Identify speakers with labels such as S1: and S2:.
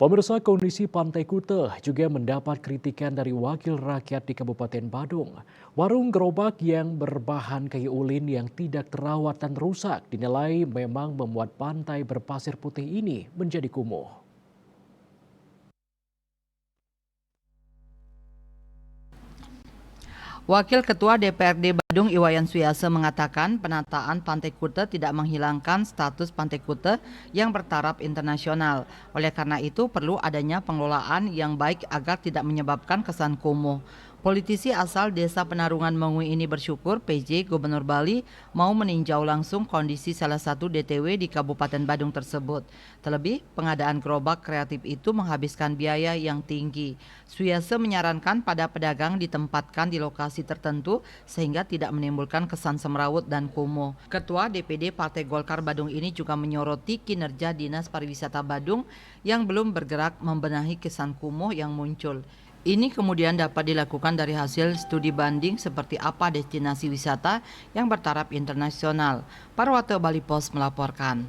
S1: Pemirsa, kondisi Pantai Kute juga mendapat kritikan dari wakil rakyat di Kabupaten Badung. Warung gerobak yang berbahan kayu ulin yang tidak terawat dan rusak dinilai memang membuat pantai berpasir putih ini menjadi kumuh.
S2: Wakil Ketua DPRD Badung Iwayan Suyase mengatakan penataan Pantai Kute tidak menghilangkan status Pantai Kute yang bertaraf internasional. Oleh karena itu perlu adanya pengelolaan yang baik agar tidak menyebabkan kesan kumuh. Politisi asal Desa Penarungan Mengui ini bersyukur PJ Gubernur Bali mau meninjau langsung kondisi salah satu DTW di Kabupaten Badung tersebut. Terlebih, pengadaan gerobak kreatif itu menghabiskan biaya yang tinggi. Suyase menyarankan pada pedagang ditempatkan di lokasi tertentu sehingga tidak menimbulkan kesan semrawut dan kumuh. Ketua DPD Partai Golkar Badung ini juga menyoroti kinerja Dinas Pariwisata Badung yang belum bergerak membenahi kesan kumuh yang muncul. Ini kemudian dapat dilakukan dari hasil studi banding seperti apa destinasi wisata yang bertaraf internasional. Parwate Bali Pos melaporkan.